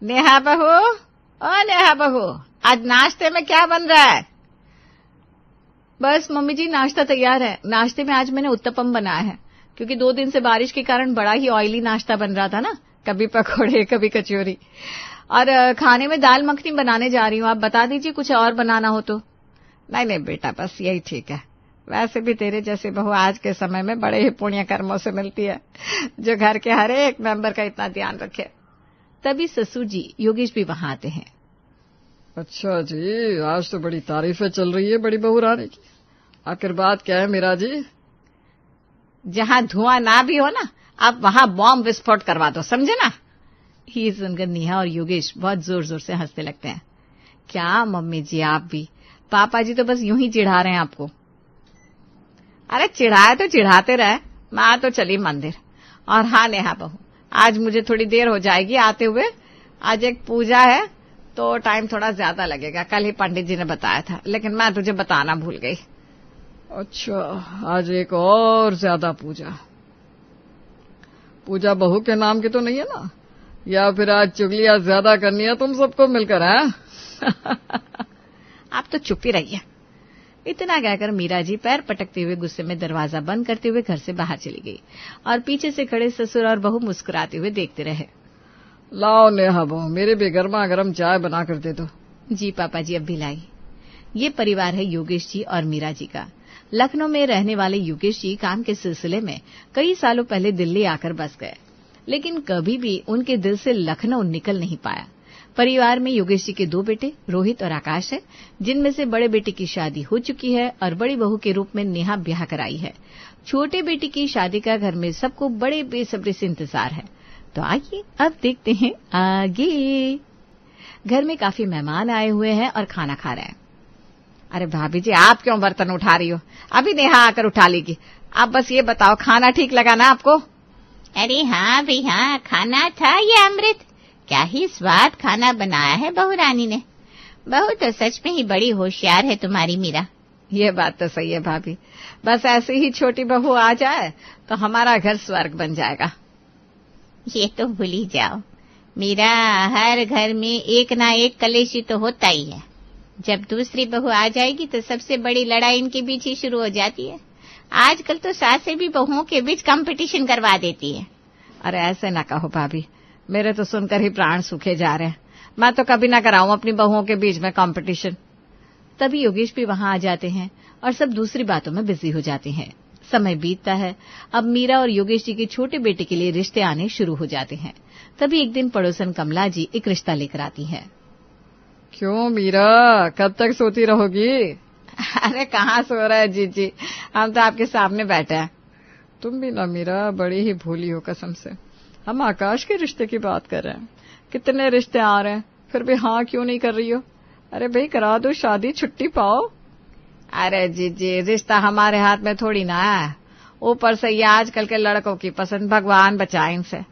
नेहा बहू, ओ नेहा बहू, आज नाश्ते में क्या बन रहा है? बस मम्मी जी नाश्ता तैयार है। नाश्ते में आज मैंने उत्तपम बनाया है, क्योंकि 2 दिन से बारिश के कारण बड़ा ही ऑयली नाश्ता बन रहा था ना, कभी पकोड़े कभी कचौरी। और खाने में दाल मखनी बनाने जा रही हूँ। आप बता दीजिए कुछ और बनाना हो तो। नहीं नहीं बेटा, बस यही ठीक है। वैसे भी तेरे जैसी बहू आज के समय में बड़े ही पुण्य कर्मों से मिलती है, जो घर के हर एक मेंबर का इतना ध्यान रखे। तभी ससुर जी योगेश भी वहां आते हैं। अच्छा जी, आज तो बड़ी तारीफें चल रही है बड़ी बहू रानी की। आखिर बात क्या है मीरा जी? जहां धुआं ना भी हो ना, आप वहां बॉम्ब विस्फोट करवा दो, समझे ना? ये सुनकर नेहा और योगेश बहुत जोर जोर से हंसने लगते हैं। क्या मम्मी जी आप भी, पापा जी तो बस यूं ही चिढ़ा रहे हैं आपको। अरे चिढ़ाए तो चिढ़ाते रहे, मैं तो चली मंदिर। और हाँ नेहा बहू, आज मुझे थोड़ी देर हो जाएगी आते हुए। आज एक पूजा है तो टाइम थोड़ा ज्यादा लगेगा। कल ही पंडित जी ने बताया था, लेकिन मैं तुझे बताना भूल गई। अच्छा, आज एक और ज्यादा पूजा बहू के नाम की तो नहीं है ना? या फिर आज चुगलियां ज्यादा करनी है तुम सबको मिलकर, है? आप तो चुप ही रहिए। इतना कहकर मीरा जी पैर पटकते हुए गुस्से में दरवाजा बंद करते हुए घर से बाहर चली गई और पीछे से खड़े ससुर और बहू मुस्कुराते हुए देखते रहे। लाओ नेहा बहू, मेरे भी गर्मा गर्म चाय बना कर दे दो। जी पापा जी, अब भी लाई। ये परिवार है योगेश जी और मीरा जी का। लखनऊ में रहने वाले योगेश जी काम के सिलसिले में कई सालों पहले दिल्ली आकर बस गए, लेकिन कभी भी उनके दिल से लखनऊ निकल नहीं पाया। परिवार में योगेश जी के 2 बेटे रोहित और आकाश है, जिनमें से बड़े बेटे की शादी हो चुकी है और बड़ी बहू के रूप में नेहा ब्याह कराई है। छोटे बेटे की शादी का घर में सबको बड़े बेसब्री से इंतजार है। तो आइए अब देखते हैं आगे। घर में काफी मेहमान आए हुए हैं और खाना खा रहे हैं। अरे भाभी जी, आप क्यों बर्तन उठा रही हो? अभी नेहा आकर उठा लेगी। आप बस ये बताओ, खाना ठीक लगा ना आपको? अरे हाँ भी हाँ, खाना था ये अमृत। क्या ही स्वाद खाना बनाया है बहू रानी ने। बहू तो सच में ही बड़ी होशियार है तुम्हारी मीरा। ये बात तो सही है भाभी, बस ऐसे ही छोटी बहू आ जाए तो हमारा घर स्वर्ग बन जाएगा। ये तो भूल ही जाओ मीरा, हर घर में एक ना एक कलेशी तो होता ही है। जब दूसरी बहू आ जाएगी तो सबसे बड़ी लड़ाई इनके बीच ही शुरू हो जाती है। आजकल तो सासें भी बहुओं के बीच कंपटीशन करवा देती है। अरे ऐसे ना कहो भाभी, मेरे तो सुनकर ही प्राण सूखे जा रहे हैं। मैं तो कभी ना कराऊं अपनी बहुओं के बीच में कंपटीशन। तभी योगेश भी वहां आ जाते हैं और सब दूसरी बातों में बिजी हो जाते हैं। समय बीतता है। अब मीरा और योगेश जी के छोटे बेटे के लिए रिश्ते आने शुरू हो जाते हैं। तभी एक दिन पड़ोसन कमला जी एक रिश्ता लेकर आती है। क्यों मीरा, कब तक सोती रहोगी? अरे कहाँ सो रहा है जीजी, हम तो आपके सामने बैठे हैं। तुम भी ना मीरा बड़ी ही भोली हो कसम से। हम आकाश के रिश्ते की बात कर रहे हैं। कितने रिश्ते आ रहे हैं, फिर भी हाँ क्यों नहीं कर रही हो? अरे भाई करा दो शादी, छुट्टी पाओ। अरे जीजी, रिश्ता हमारे हाथ में थोड़ी ना है। ऊपर से ये आजकल के लड़कों की पसंद, भगवान बचाए इनसे।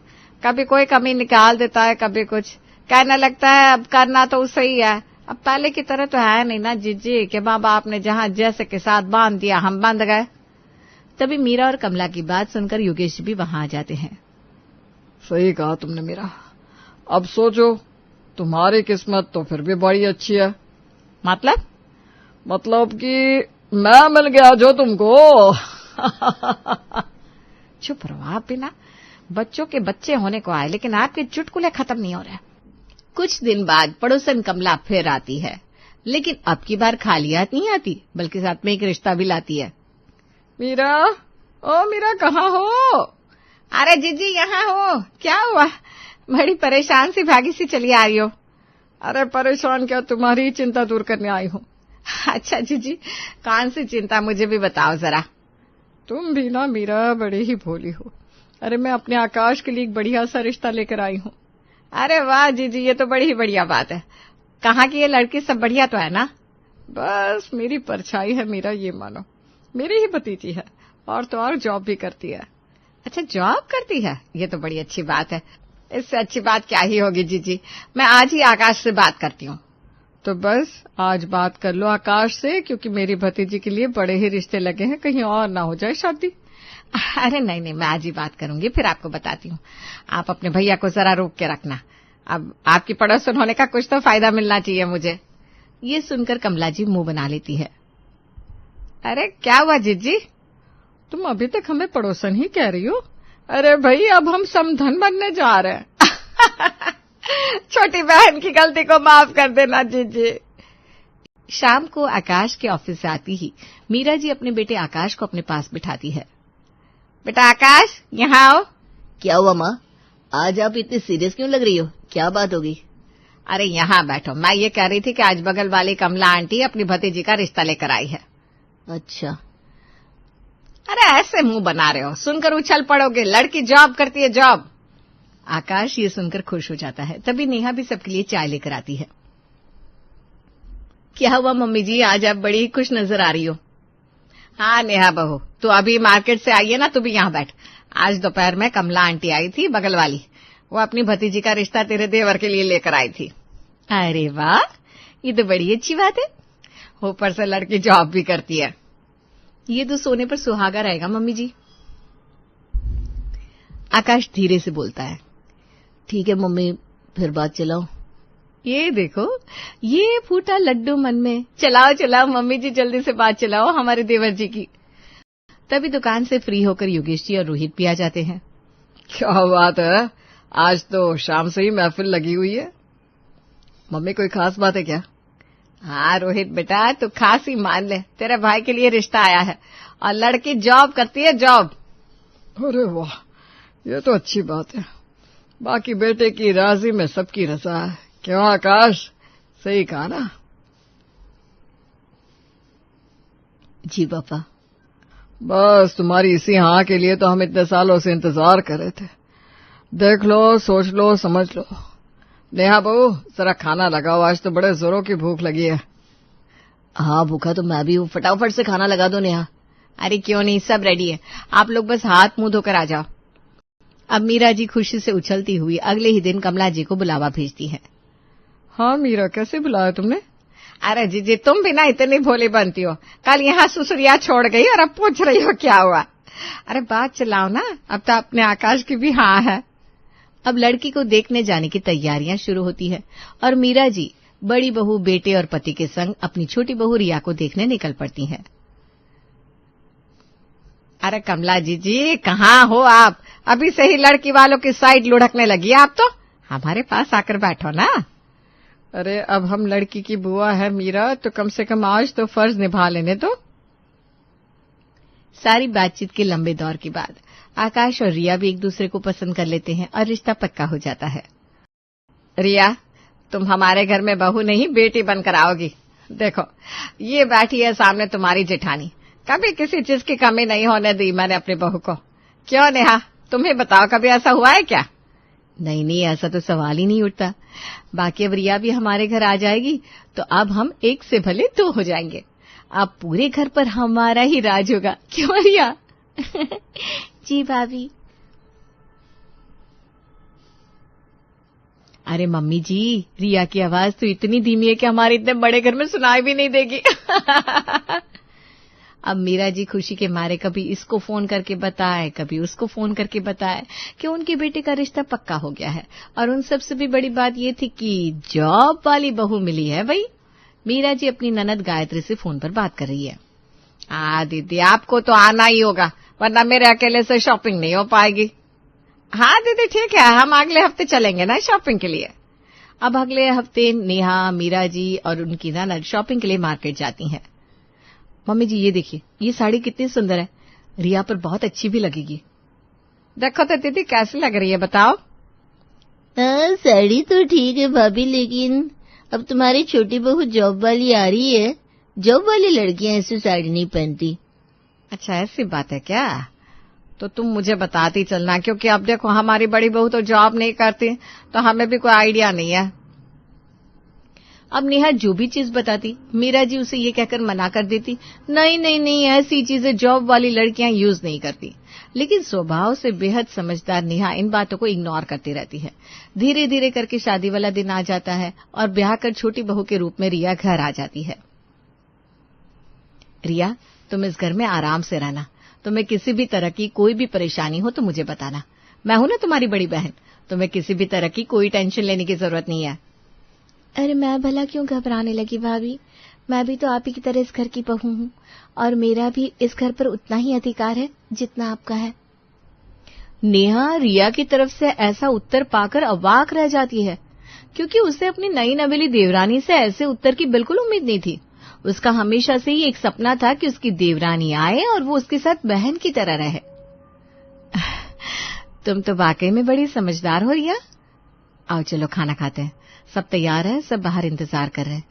कभी कोई कमी निकाल देता है, कभी कुछ कहने लगता है। अब करना तो उससे ही है। अब पहले की तरह तो है नहीं ना जीजी कि माँ बाप ने जहाँ जैसे के साथ बांध दिया हम बंध गए। तभी मीरा और कमला की बात सुनकर योगेश भी वहां आ जाते हैं। सही कहा तुमने मीरा। अब सोचो, तुम्हारी किस्मत तो फिर भी बड़ी अच्छी है। मतलब कि मैं मिल गया जो तुमको। चुप रहो आप भी ना। बच्चों के बच्चे होने को आए, लेकिन आपके चुटकुले खत्म नहीं हो रहे। कुछ दिन बाद पड़ोसन कमला फिर आती है, लेकिन अब की बार खाली हाथ नहीं आती, बल्कि साथ में एक रिश्ता भी लाती है। मीरा, ओ मीरा कहाँ हो? अरे जीजी यहाँ हो। क्या हुआ? बड़ी परेशान सी भागी सी चली आई हो। अरे परेशान क्या, तुम्हारी चिंता दूर करने आई हूँ। अच्छा जीजी, कौन सी चिंता, मुझे भी बताओ जरा। तुम भी ना मीरा बड़ी ही भोली हो। अरे मैं अपने आकाश के लिए एक बढ़िया सा रिश्ता लेकर आई हूँ। अरे वाह जीजी, ये तो बड़ी ही बढ़िया बात है। कहाँ की ये लड़की, सब बढ़िया तो है ना? बस मेरी परछाई है मीरा, ये मानो। मेरी ही भतीजी है, और तो और जॉब भी करती है। अच्छा जॉब करती है, ये तो बड़ी अच्छी बात है। इससे अच्छी बात क्या ही होगी जीजी। मैं आज ही आकाश से बात करती हूँ। तो बस आज बात कर लो आकाश से, क्योंकि मेरी भतीजी के लिए बड़े ही रिश्ते लगे हैं, कहीं और ना हो जाए शादी। अरे नहीं नहीं, मैं आज ही बात करूंगी, फिर आपको बताती हूँ। आप अपने भैया को जरा रोक के रखना। अब आपकी पड़ोसन होने का कुछ तो फायदा मिलना चाहिए मुझे। ये सुनकर कमला जी मुंह बना लेती है। अरे क्या हुआ जीजी? तुम अभी तक हमें पड़ोसन ही कह रही हो? अरे भाई, अब हम समधन बनने जा रहे हैं। छोटी बहन की गलती को माफ कर देना जीजी। शाम को आकाश के ऑफिस से आती ही मीरा जी अपने बेटे आकाश को अपने पास बिठाती है। बेटा आकाश, यहाँ आओ। क्या हुआ माँ? आज आप इतनी सीरियस क्यों लग रही हो? क्या बात होगी? अरे यहाँ बैठो। मैं ये कह रही थी कि आज बगल वाली कमला आंटी अपनी भतीजी का रिश्ता लेकर आई है। अच्छा। अरे ऐसे मुंह बना रहे हो, सुनकर उछल पड़ोगे। लड़की जॉब करती है, जॉब। आकाश ये सुनकर खुश हो जाता है। तभी नेहा भी सबके लिए चाय लेकर आती है। क्या हुआ मम्मी जी, आज आप बड़ी ही खुश नजर आ रही हो। हाँ नेहा बहू, तू अभी मार्केट से आई है ना, तू भी यहाँ बैठ। आज दोपहर में कमला आंटी आई थी, बगल वाली। वो अपनी भतीजी का रिश्ता तेरे देवर के लिए लेकर आई थी। अरे वाह, ये तो बड़ी अच्छी बात है। ऊपर से लड़की जॉब भी करती है। ये तो सोने पर सुहागा रहेगा मम्मी जी। आकाश धीरे से बोलता है। ठीक है मम्मी, फिर बात चलाओ। ये देखो, ये फूटा लड्डू मन में। चलाओ चलाओ मम्मी जी, जल्दी से बात चलाओ हमारे देवर जी की। तभी दुकान से फ्री होकर योगेश जी और रोहित भी आ जाते हैं। क्या बात है, आज तो शाम से ही महफिल लगी हुई है। मम्मी, कोई खास बात है क्या? हाँ रोहित बेटा, तू खास ही मान ले। तेरे भाई के लिए रिश्ता आया है और लड़की जॉब करती है, जॉब। अरे वाह, ये तो अच्छी बात है। बाकी बेटे की राजी में सबकी रजा है। क्यों आकाश, सही कहा ना? जी पापा। बस तुम्हारी इसी हाँ के लिए तो हम इतने सालों से इंतजार कर रहे थे। देख लो, सोच लो, समझ लो। नेहा बहू, जरा खाना लगाओ, आज तो बड़े जोरों की भूख लगी है। हाँ भूखा तो मैं भी हूँ, फटाफट से खाना लगा दो नेहा। अरे क्यों नहीं, सब रेडी है। आप लोग बस हाथ मुंह धोकर आ जाओ। अब मीरा जी खुशी से उछलती हुई अगले ही दिन कमला जी को बुलावा भेजती है। हाँ मीरा, कैसे बुलाया तुमने? अरे जीजी, तुम भी ना इतनी भोली बनती हो। कल यहाँ सुसुरिया छोड़ गई और अब पूछ रही हो क्या हुआ। अरे बात चलाओ ना, अब तो अपने आकाश की भी हाँ है। अब लड़की को देखने जाने की तैयारियां शुरू होती है और मीरा जी बड़ी बहू, बेटे और पति के संग अपनी छोटी बहू रिया को देखने निकल पड़ती हैं। अरे कमला जीजी, कहाँ हो आप? अभी से ही लड़की वालों की साइड लुढ़कने लगी आप तो। हमारे पास आकर बैठो ना। अरे अब हम लड़की की बुआ है मीरा, तो कम से कम आज तो फर्ज निभा लेने दो। सारी बातचीत के लंबे दौर के बाद आकाश और रिया भी एक दूसरे को पसंद कर लेते हैं और रिश्ता पक्का हो जाता है। रिया, तुम हमारे घर में बहू नहीं, बेटी बनकर आओगी। देखो, ये बैठी है सामने तुम्हारी जेठानी। कभी किसी चीज की कमी नहीं होने दी मैंने अपनी बहू को। क्यों नेहा, तुम्हें बताओ, कभी ऐसा हुआ है क्या? नहीं नहीं, ऐसा तो सवाल ही नहीं उठता। बाकी अब रिया भी हमारे घर आ जाएगी तो अब हम एक से भले दो हो जाएंगे। अब पूरे घर पर हमारा ही राज होगा। क्यों रिया? जी भाभी। अरे मम्मी जी, रिया की आवाज तो इतनी धीमी है कि हमारे इतने बड़े घर में सुनाई भी नहीं देगी। अब मीरा जी खुशी के मारे कभी इसको फोन करके बताए, कभी उसको फोन करके बताए कि उनके बेटे का रिश्ता पक्का हो गया है। और उन सबसे भी बड़ी बात ये थी कि जॉब वाली बहू मिली है। भाई, मीरा जी अपनी ननद गायत्री से फोन पर बात कर रही है। दीदी, आपको तो आना ही होगा, वरना मेरे अकेले से शॉपिंग नहीं हो पाएगी। हाँ दीदी ठीक है, हम अगले हफ्ते चलेंगे ना शॉपिंग के लिए। अब अगले हफ्ते नेहा, मीरा जी और उनकी ननद शॉपिंग के लिए मार्केट जाती हैं। मम्मी जी ये देखिए, ये साड़ी कितनी सुंदर है, रिया पर बहुत अच्छी भी लगेगी। देखो तो दीदी कैसी लग रही है, बताओ। साड़ी तो ठीक है भाभी, लेकिन अब तुम्हारी छोटी बहू जॉब वाली आ रही है। जॉब वाली लड़कियां ऐसे साड़ी नहीं पहनती। अच्छा ऐसी बात है क्या? तो तुम मुझे बताती चलना, क्योंकि अब देखो हमारी बड़ी बहू तो जॉब नहीं करती, तो हमें भी कोई आइडिया नहीं है। अब नेहा जो भी चीज बताती, मीरा जी उसे ये कहकर मना कर देती, नहीं नहीं नहीं, ऐसी चीजें जॉब वाली लड़कियां यूज नहीं करती। लेकिन स्वभाव से बेहद समझदार नेहा इन बातों को इग्नोर करती रहती है। धीरे धीरे करके शादी वाला दिन आ जाता है और ब्याह कर छोटी बहू के रूप में रिया घर आ जाती है। रिया, तुम इस घर में आराम से रहना। तुम्हें किसी भी तरह की कोई भी परेशानी हो तो मुझे बताना। मैं हूं ना तुम्हारी बड़ी बहन, तुम्हें किसी भी तरह की कोई टेंशन लेने की जरूरत नहीं है। अरे मैं भला क्यों घबराने लगी भाभी, मैं भी तो आप ही की तरह इस घर की बहू हूँ और मेरा भी इस घर पर उतना ही अधिकार है जितना आपका है। नेहा रिया की तरफ से ऐसा उत्तर पाकर अवाक रह जाती है, क्योंकि उसे अपनी नई नवेली देवरानी से ऐसे उत्तर की बिल्कुल उम्मीद नहीं थी। उसका हमेशा से ही एक सपना था कि उसकी देवरानी आए और वो उसके साथ बहन की तरह रहे। तुम तो वाकई में बड़ी समझदार हो रिया। आओ चलो खाना खाते हैं, सब तैयार है, सब बाहर इंतजार कर रहे हैं,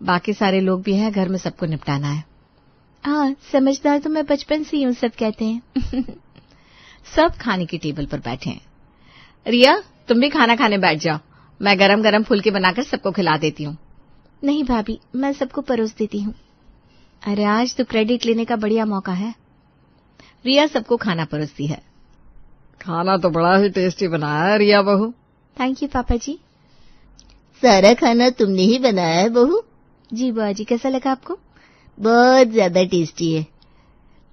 बाकी सारे लोग भी हैं, घर में सबको निपटाना है। हाँ, समझदार तो मैं बचपन से यूं सब कहते हैं। सब खाने की टेबल पर बैठे हैं। रिया तुम भी खाना खाने बैठ जाओ, मैं गरम गरम फुलके बनाकर सबको खिला देती हूँ। नहीं भाभी, मैं सबको परोस देती हूँ। अरे आज तो क्रेडिट लेने का बढ़िया मौका है। रिया सबको खाना परोसती है। खाना तो बड़ा ही टेस्टी बनाया है रिया बहू। थैंक यू पापा जी। सारा खाना तुमने ही बनाया है बहू? जी बुआ जी, कैसा लगा आपको? बहुत ज्यादा टेस्टी है,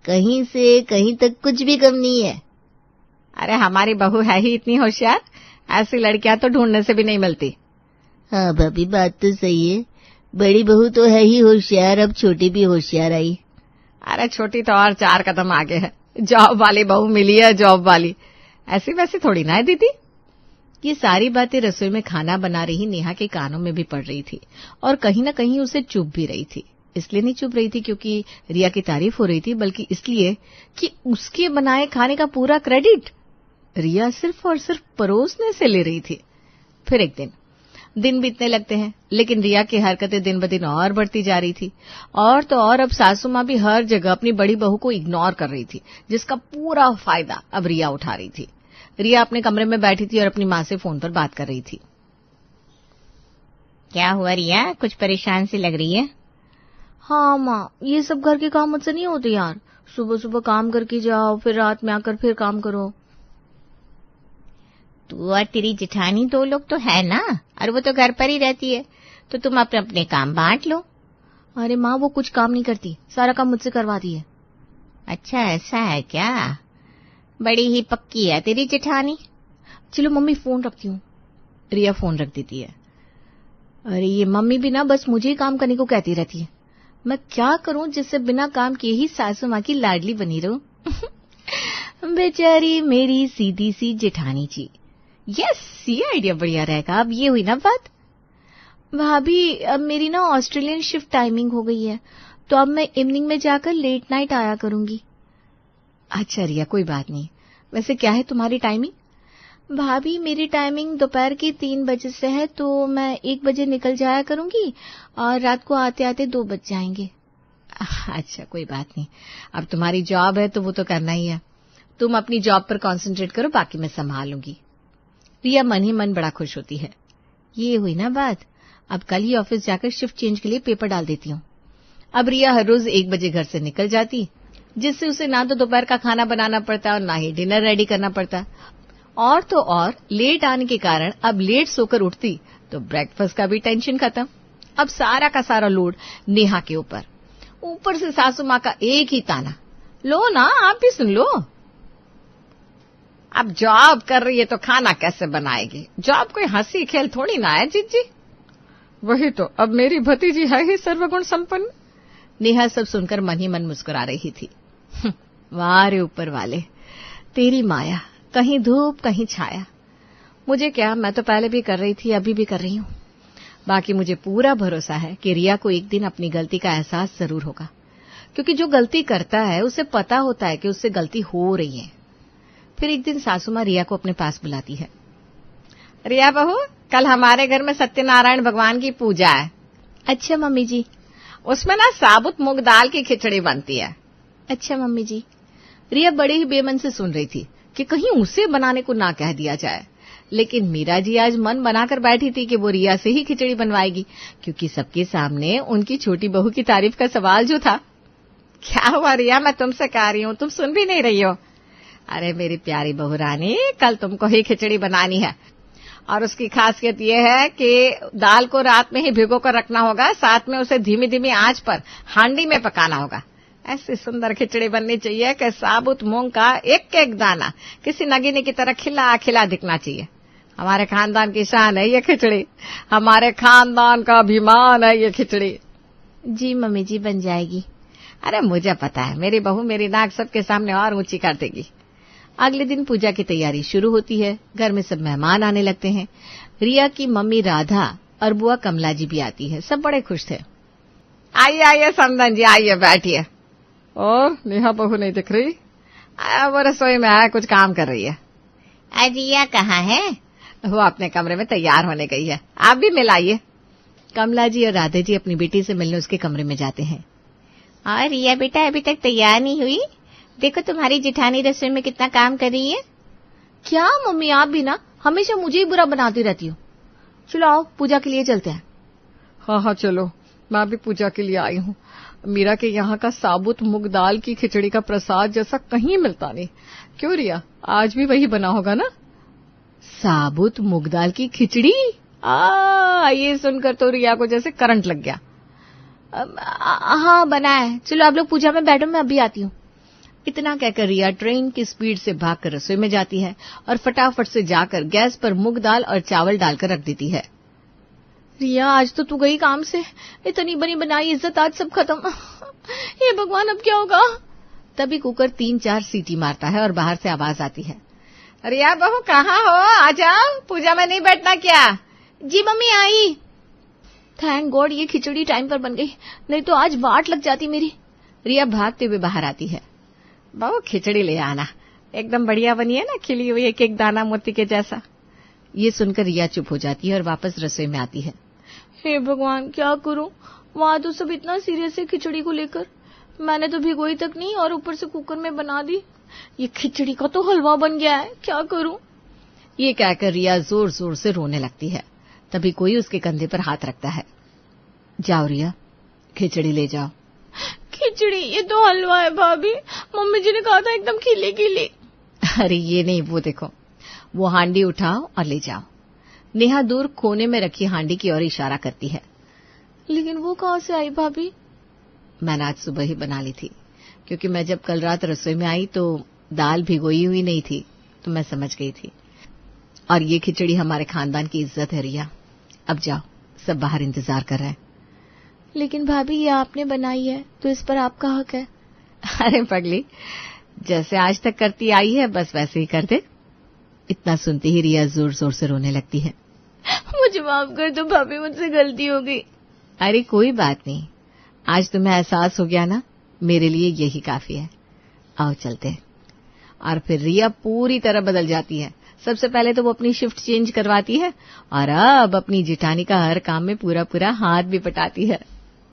कहीं से कहीं तक कुछ भी कम नहीं है। अरे हमारी बहू है ही इतनी होशियार, ऐसी लड़कियां तो ढूंढने से भी नहीं मिलती। हाँ भाभी, बात तो सही है, बड़ी बहू तो है ही होशियार, अब छोटी भी होशियार आई। अरे छोटी तो और 4 कदम आगे है, जॉब वाली बहू मिली है, जॉब वाली। ऐसी वैसी थोड़ी ना है दीदी। ये सारी बातें रसोई में खाना बना रही नेहा के कानों में भी पड़ रही थी और कहीं न कहीं उसे चुभ भी रही थी। इसलिए नहीं चुभ रही थी क्योंकि रिया की तारीफ हो रही थी, बल्कि इसलिए कि उसके बनाए खाने का पूरा क्रेडिट रिया सिर्फ और सिर्फ परोसने से ले रही थी। फिर एक दिन बीतने लगते हैं, लेकिन रिया की हरकतें दिन ब दिन और बढ़ती जा रही थी। और तो और अब सासू माँ भी हर जगह अपनी बड़ी बहू को इग्नोर कर रही थी, जिसका पूरा फायदा अब रिया उठा रही थी। रिया अपने कमरे में बैठी थी और अपनी माँ से फोन पर बात कर रही थी। क्या हुआ रिया, कुछ परेशान सी लग रही है? हाँ माँ, ये सब घर के काम मुझसे नहीं होते यार। सुबह सुबह काम करके जाओ, फिर रात में आकर फिर काम करो। तू और तेरी जेठानी 2 लोग तो है ना, और वो तो घर पर ही रहती है, तो तुम अपने अपने काम बांट लो। अरे माँ, वो कुछ काम नहीं करती, सारा काम मुझसे करवाती है। अच्छा ऐसा है क्या? बड़ी ही पक्की है तेरी जेठानी। चलो मम्मी, फोन रखती हूँ। रिया फोन रख देती है। अरे ये मम्मी भी ना बस मुझे ही काम करने को कहती रहती है। मैं क्या करूं जिससे बिना काम किए ही सासू माँ की लाडली बनी रहूं। बेचारी मेरी सीधी सी जेठानी जी। यस, ये आइडिया बढ़िया रहेगा। अब ये हुई ना बात। भाभी, अब मेरी ना ऑस्ट्रेलियन शिफ्ट टाइमिंग हो गई है, तो अब मैं इवनिंग में जाकर लेट नाइट आया करूंगी। अच्छा रिया, कोई बात नहीं। वैसे क्या है तुम्हारी टाइमिंग? भाभी मेरी टाइमिंग दोपहर के 3 बजे से है, तो मैं 1 बजे निकल जाया करूंगी और रात को आते आते 2 बज जाएंगे। अच्छा कोई बात नहीं, अब तुम्हारी जॉब है तो वो तो करना ही है। तुम अपनी जॉब पर कंसंट्रेट करो, बाकी मैं संभालूंगी। रिया मन ही मन बड़ा खुश होती है। ये हुई ना बात, अब कल ही ऑफिस जाकर शिफ्ट चेंज के लिए पेपर डाल देती हूँ। अब रिया हर रोज 1 बजे घर से निकल जाती, जिससे उसे ना तो दोपहर का खाना बनाना पड़ता और ना ही डिनर रेडी करना पड़ता। और तो और लेट आने के कारण अब लेट सोकर उठती तो ब्रेकफास्ट का भी टेंशन खत्म। अब सारा का सारा लोड नेहा के ऊपर से सासू माँ का एक ही ताना, लो ना आप भी सुन लो। अब जॉब कर रही है तो खाना कैसे बनाएगी? जॉब कोई हंसी खेल थोड़ी ना है जीजी। वही तो, अब मेरी भतीजी है ही सर्वगुण संपन्न। नेहा सब सुनकर मन ही मन मुस्कुरा रही थी। वाह रे ऊपर वाले, तेरी माया, कहीं धूप कहीं छाया। मुझे क्या, मैं तो पहले भी कर रही थी, अभी भी कर रही हूँ। बाकी मुझे पूरा भरोसा है कि रिया को एक दिन अपनी गलती का एहसास जरूर होगा, क्योंकि जो गलती करता है उसे पता होता है कि उससे गलती हो रही है। फिर एक दिन सासू माँ रिया को अपने पास बुलाती है। रिया बहू, कल हमारे घर में सत्यनारायण भगवान की पूजा है। अच्छा मम्मी जी। उसमें ना साबुत मूंग दाल की खिचड़ी बनती है। अच्छा मम्मी जी। रिया बड़े ही बेमन से सुन रही थी कि कहीं उसे बनाने को ना कह दिया जाए, लेकिन मीरा जी आज मन बनाकर बैठी थी कि वो रिया से ही खिचड़ी बनवाएगी, क्योंकि सबके सामने उनकी छोटी बहू की तारीफ का सवाल जो था। क्या हुआ रिया, मैं तुमसे कह रही हूँ, तुम सुन भी नहीं रही हो। अरे मेरी प्यारी बहू रानी, कल तुमको ही खिचड़ी बनानी है और उसकी खासियत यह है कि दाल को रात में ही भिगो कर रखना होगा, साथ में उसे धीमी धीमी आंच पर हांडी में पकाना होगा। ऐसी सुंदर खिचड़ी बननी चाहिए कि साबुत मूंग का एक एक दाना किसी नगीने की तरह खिला खिला दिखना चाहिए। हमारे खानदान की शान है ये खिचड़ी, हमारे खानदान का अभिमान है ये खिचड़ी। जी मम्मी जी, बन जाएगी। अरे मुझे पता है, मेरी बहू मेरी नाक सबके सामने और ऊंची कर देगी। अगले दिन पूजा की तैयारी शुरू होती है। घर में सब मेहमान आने लगते हैं। रिया की मम्मी राधा और बुआ कमला जी भी आती है। सब बड़े खुश थे। आइए आइए समधन जी, आइए बैठिए। और नेहा बहू नहीं दिख रही? वो रसोई में है, कुछ काम कर रही है। रिया कहाँ है? वो अपने कमरे में तैयार होने गई है, आप भी मिलाइए। कमला जी और राधे जी अपनी बेटी से मिलने उसके कमरे में जाते हैं। और रिया बेटा अभी तक तैयार नहीं हुई? देखो तुम्हारी जिठानी रसोई में कितना काम कर रही है। क्या मम्मी, आप भी ना हमेशा मुझे ही बुरा बनाती रहती हो। चलो आओ, पूजा के लिए चलते हैं। हाँ हाँ चलो, मैं भी पूजा के लिए आई हूँ। मीरा के यहाँ का साबुत मूंग दाल की खिचड़ी का प्रसाद जैसा कहीं मिलता नहीं। क्यों रिया, आज भी वही बना होगा ना? साबुत मूंग दाल की खिचड़ी? ये सुनकर तो रिया को जैसे करंट लग गया। हाँ बना है, चलो आप लोग पूजा में बैठो, मैं अभी आती हूँ। इतना कहकर रिया ट्रेन की स्पीड से भागकर रसोई में जाती है और फटाफट से जाकर गैस पर मूंग दाल और चावल डालकर रख देती है। रिया, आज तो तू गई काम से, इतनी बनी बनाई इज्जत आज सब खत्म। हे भगवान, अब क्या होगा? तभी कुकर 3-4 सीटी मारता है और बाहर से आवाज आती है। रिया बहू कहाँ हो, आ जाओ, पूजा में नहीं बैठना क्या? जी मम्मी आई। थैंक गॉड ये खिचड़ी टाइम पर बन गई, नहीं तो आज वाट लग जाती मेरी। रिया भागते हुए बाहर आती है। बहू खिचड़ी ले आना, एकदम बढ़िया बनी है ना, खिली हुई एक एक दाना मोती के जैसा। ये सुनकर रिया चुप हो जाती है और वापस रसोई में आती है। हे भगवान, क्या करूं? वहां तो सब इतना सीरियस है खिचड़ी को लेकर, मैंने तो भिगोई तक नहीं और ऊपर से कुकर में बना दी। ये खिचड़ी का तो हलवा बन गया है, क्या करूं? ये कहकर रिया जोर जोर से रोने लगती है। तभी कोई उसके कंधे पर हाथ रखता है। जाओ रिया, खिचड़ी ले जाओ। खिचड़ी? ये तो हलवा है भाभी, मम्मी जी ने कहा था एकदम खिली खिली। अरे ये नहीं, वो देखो, वो हांडी उठाओ और ले जाओ। नेहा दूर कोने में रखी हांडी की ओर इशारा करती है। लेकिन वो कहाँ से आई भाभी? मैंने आज सुबह ही बना ली थी, क्योंकि मैं जब कल रात रसोई में आई तो दाल भिगोई हुई नहीं थी, तो मैं समझ गई थी। और ये खिचड़ी हमारे खानदान की इज्जत है रिया। अब जाओ, सब बाहर इंतजार कर रहे हैं। लेकिन भाभी ये आपने बनाई है तो इस पर आपका हक है। अरे पगली, जैसे आज तक करती आई है बस वैसे ही कर दे। इतना सुनते ही रिया जोर जोर से रोने लगती है। मुझे माफ कर दो भाभी, मुझसे गलती हो गई। अरे कोई बात नहीं, आज तुम्हें एहसास हो गया ना, मेरे लिए यही काफी है। आओ चलते हैं। और फिर रिया पूरी तरह बदल जाती है। सबसे पहले तो वो अपनी शिफ्ट चेंज करवाती है और अब अपनी जिठानी का हर काम में पूरा पूरा हाथ भी बटाती है।